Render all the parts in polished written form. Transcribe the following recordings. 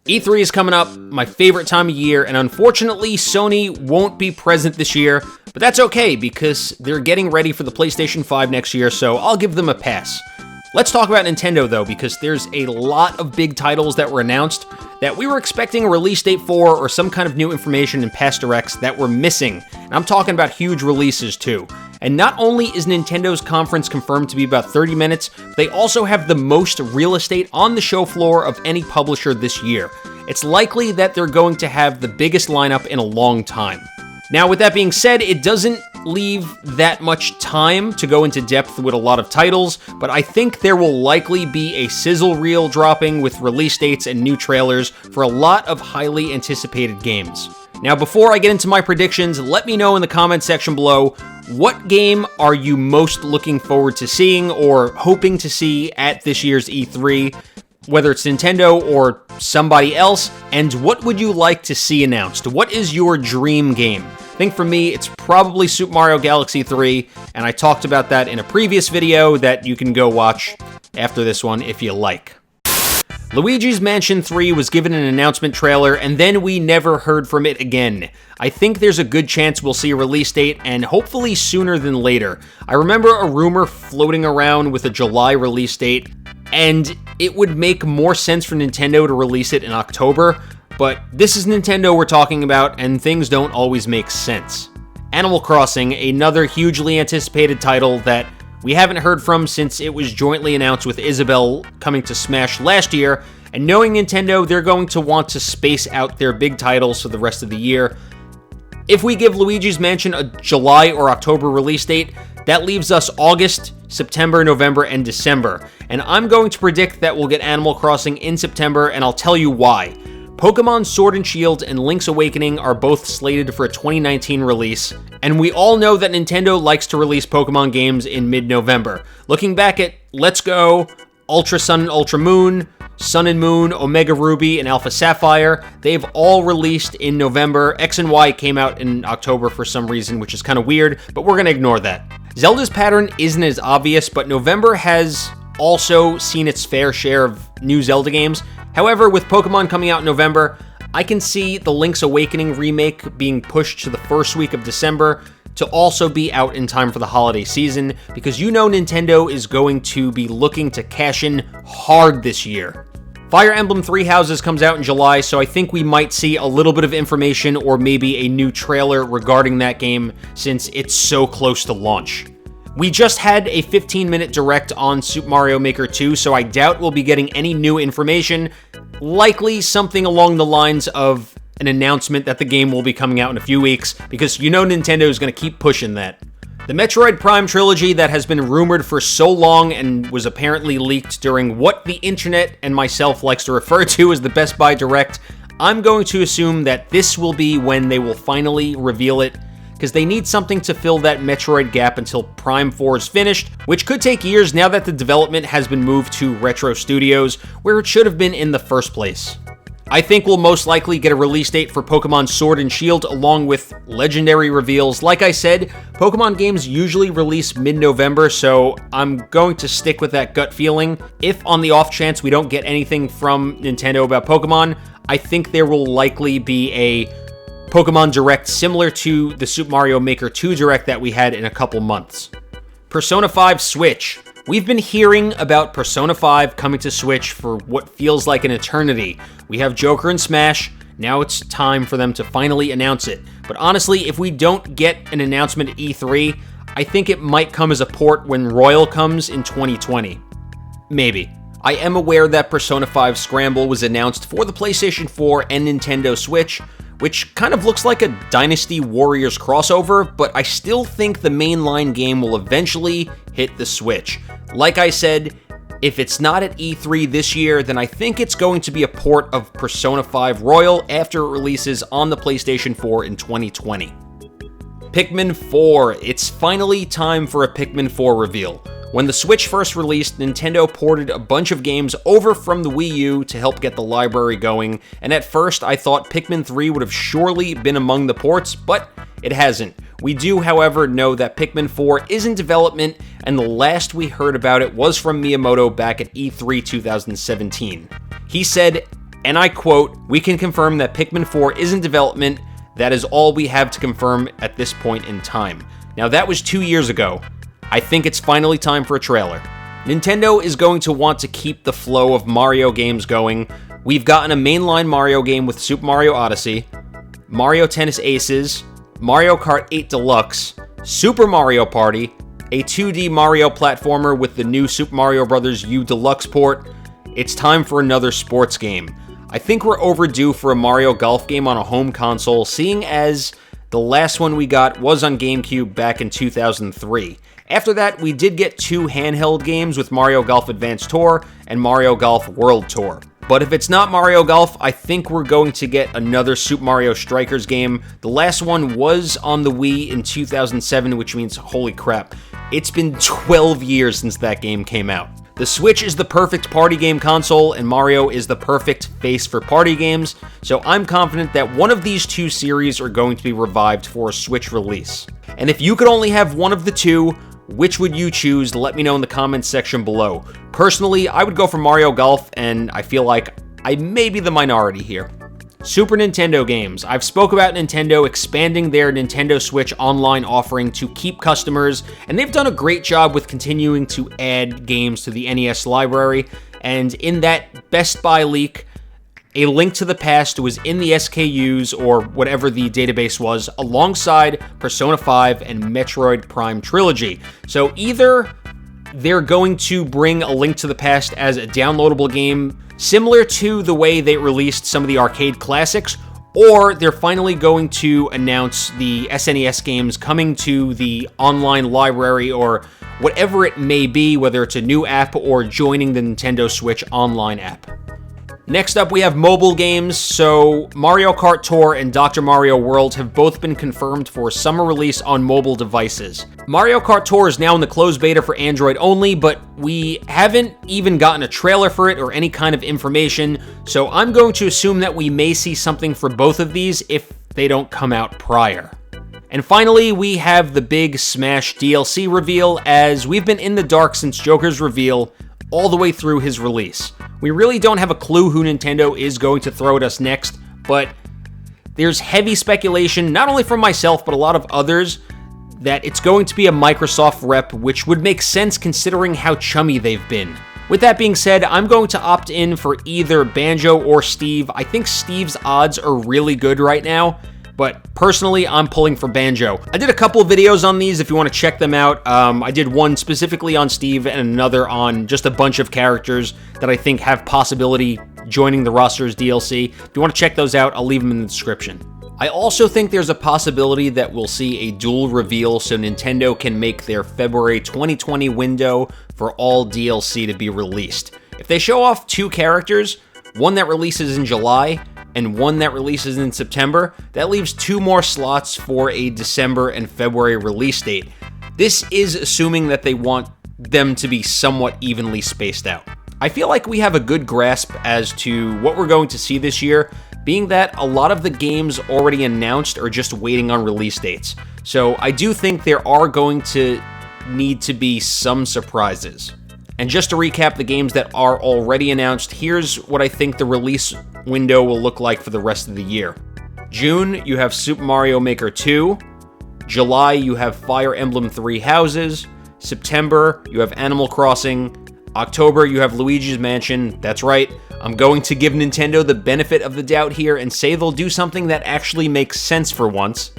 E3 is coming up, my favorite time of year, and unfortunately, Sony won't be present this year, but that's okay because they're getting ready for the PlayStation 5 next year, so I'll give them a pass. Let's talk about Nintendo though, because there's a lot of big titles that were announced that we were expecting a release date for or some kind of new information in past directs that were missing. And I'm talking about huge releases too. And not only is Nintendo's conference confirmed to be about 30 minutes, they also have the most real estate on the show floor of any publisher this year. It's likely that they're going to have the biggest lineup in a long time. Now, with that being said, it doesn't leave that much time to go into depth with a lot of titles, but I think there will likely be a sizzle reel dropping with release dates and new trailers for a lot of highly anticipated games. Now, before I get into my predictions, let me know in the comment section below, what game are you most looking forward to seeing or hoping to see at this year's E3? Whether it's Nintendo or somebody else, and what would you like to see announced? What is your dream game? I think for me, it's probably Super Mario Galaxy 3, and I talked about that in a previous video that you can go watch after this one if you like. Luigi's Mansion 3 was given an announcement trailer, and then we never heard from it again. I think there's a good chance we'll see a release date, and hopefully sooner than later. I remember a rumor floating around with a July release date, and it would make more sense for Nintendo to release it in October, but this is Nintendo we're talking about, and things don't always make sense. Animal Crossing, another hugely anticipated title that we haven't heard from since it was jointly announced with Isabelle coming to Smash last year, and knowing Nintendo, they're going to want to space out their big titles for the rest of the year. If we give Luigi's Mansion a July or October release date, that leaves us August, September, November, and December. And I'm going to predict that we'll get Animal Crossing in September, and I'll tell you why. Pokemon Sword and Shield and Link's Awakening are both slated for a 2019 release, and we all know that Nintendo likes to release Pokemon games in mid-November. Looking back at Let's Go, Ultra Sun and Ultra Moon, Sun and Moon, Omega Ruby, and Alpha Sapphire, they've all released in November. X and Y came out in October for some reason, which is kind of weird, but we're going to ignore that. Zelda's pattern isn't as obvious, but November has also seen its fair share of new Zelda games. However, with Pokemon coming out in November, I can see the Link's Awakening remake being pushed to the first week of December to also be out in time for the holiday season, because you know Nintendo is going to be looking to cash in hard this year. Fire Emblem Three Houses comes out in July, so I think we might see a little bit of information or maybe a new trailer regarding that game since it's so close to launch. We just had a 15-minute direct on Super Mario Maker 2, so I doubt we'll be getting any new information. Likely something along the lines of an announcement that the game will be coming out in a few weeks, because you know Nintendo is going to keep pushing that. The Metroid Prime trilogy that has been rumored for so long and was apparently leaked during what the internet and myself likes to refer to as the Best Buy Direct, I'm going to assume that this will be when they will finally reveal it, because they need something to fill that Metroid gap until Prime 4 is finished, which could take years now that the development has been moved to Retro Studios, where it should have been in the first place. I think we'll most likely get a release date for Pokemon Sword and Shield along with legendary reveals. Like I said, Pokemon games usually release mid-November, so I'm going to stick with that gut feeling. If on the off chance we don't get anything from Nintendo about Pokemon, I think there will likely be a Pokemon Direct similar to the Super Mario Maker 2 Direct that we had in a couple months. Persona 5 Switch. We've been hearing about Persona 5 coming to Switch for what feels like an eternity. We have Joker and Smash, now it's time for them to finally announce it. But honestly, if we don't get an announcement at E3, I think it might come as a port when Royal comes in 2020. Maybe. I am aware that Persona 5 Scramble was announced for the PlayStation 4 and Nintendo Switch, which kind of looks like a Dynasty Warriors crossover, but I still think the mainline game will eventually hit the Switch. Like I said, if it's not at E3 this year, then I think it's going to be a port of Persona 5 Royal after it releases on the PlayStation 4 in 2020. Pikmin 4. It's finally time for a Pikmin 4 reveal. When the Switch first released, Nintendo ported a bunch of games over from the Wii U to help get the library going, and at first I thought Pikmin 3 would have surely been among the ports, but it hasn't. We do, however, know that Pikmin 4 is in development, and the last we heard about it was from Miyamoto back at E3 2017. He said, and I quote, "We can confirm that Pikmin 4 is in development. That is all we have to confirm at this point in time." Now that was 2 years ago. I think it's finally time for a trailer. Nintendo is going to want to keep the flow of Mario games going. We've gotten a mainline Mario game with Super Mario Odyssey, Mario Tennis Aces, Mario Kart 8 Deluxe, Super Mario Party, a 2D Mario platformer with the new Super Mario Bros. U Deluxe port. It's time for another sports game. I think we're overdue for a Mario Golf game on a home console, seeing as the last one we got was on GameCube back in 2003. After that, we did get 2 handheld games with Mario Golf Advanced Tour and Mario Golf World Tour. But if it's not Mario Golf, I think we're going to get another Super Mario Strikers game. The last one was on the Wii in 2007, which means, holy crap, it's been 12 years since that game came out. The Switch is the perfect party game console, and Mario is the perfect face for party games, so I'm confident that one of these 2 series are going to be revived for a Switch release. And if you could only have one of the 2, which would you choose? Let me know in the comments section below. Personally, I would go for Mario Golf, and I feel like I may be the minority here. Super Nintendo games. I've spoke about Nintendo expanding their Nintendo Switch online offering to keep customers, and they've done a great job with continuing to add games to the NES library. And in that Best Buy leak, A Link to the Past was in the SKUs, or whatever the database was, alongside Persona 5 and Metroid Prime Trilogy. So either they're going to bring A Link to the Past as a downloadable game, similar to the way they released some of the arcade classics, or they're finally going to announce the SNES games coming to the online library, or whatever it may be, whether it's a new app or joining the Nintendo Switch online app. Next up, we have mobile games. So Mario Kart Tour and Dr. Mario World have both been confirmed for summer release on mobile devices. Mario Kart Tour is now in the closed beta for Android only, but we haven't even gotten a trailer for it or any kind of information, so I'm going to assume that we may see something for both of these if they don't come out prior. And finally, we have the big Smash DLC reveal, as we've been in the dark since Joker's reveal all the way through his release. We really don't have a clue who Nintendo is going to throw at us next, but there's heavy speculation, not only from myself, but a lot of others, that it's going to be a Microsoft rep, which would make sense considering how chummy they've been. With that being said, I'm going to opt in for either Banjo or Steve. I think Steve's odds are really good right now, but personally, I'm pulling for Banjo. I did a couple of videos on these if you want to check them out. I did one specifically on Steve and another on just a bunch of characters that I think have possibility joining the roster's DLC. If you want to check those out, I'll leave them in the description. I also think there's a possibility that we'll see a dual reveal so Nintendo can make their February 2020 window for all DLC to be released. If they show off 2 characters, one that releases in July and one that releases in September, that leaves 2 more slots for a December and February release date. This is assuming that they want them to be somewhat evenly spaced out. I feel like we have a good grasp as to what we're going to see this year, being that a lot of the games already announced are just waiting on release dates. So I do think there are going to need to be some surprises. And just to recap the games that are already announced, here's what I think the release window will look like for the rest of the year. June, you have Super Mario Maker 2. July, you have Fire Emblem 3 Houses. September, you have Animal Crossing. October, you have Luigi's Mansion. That's right, I'm going to give Nintendo the benefit of the doubt here and say they'll do something that actually makes sense for once.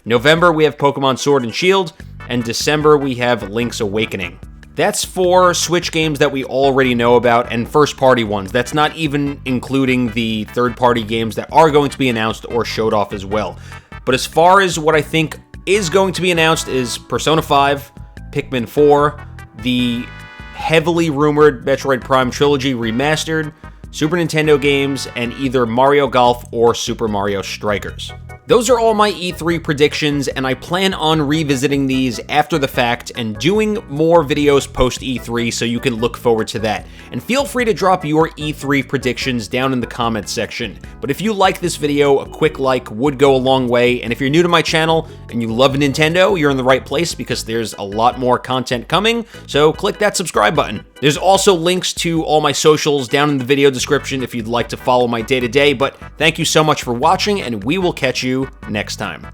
November, we have Pokemon Sword and Shield. And December, we have Link's Awakening. That's 4 Switch games that we already know about, and first-party ones. That's not even including the third-party games that are going to be announced or showed off as well. But as far as what I think is going to be announced is Persona 5, Pikmin 4, the heavily rumored Metroid Prime Trilogy Remastered, Super Nintendo games, and either Mario Golf or Super Mario Strikers. Those are all my E3 predictions, and I plan on revisiting these after the fact and doing more videos post E3, so you can look forward to that. And feel free to drop your E3 predictions down in the comments section. But if you like this video, a quick like would go a long way, and if you're new to my channel and you love Nintendo, you're in the right place because there's a lot more content coming, so click that subscribe button. There's also links to all my socials down in the video description if you'd like to follow my day-to-day, but thank you so much for watching, and we will catch you next time.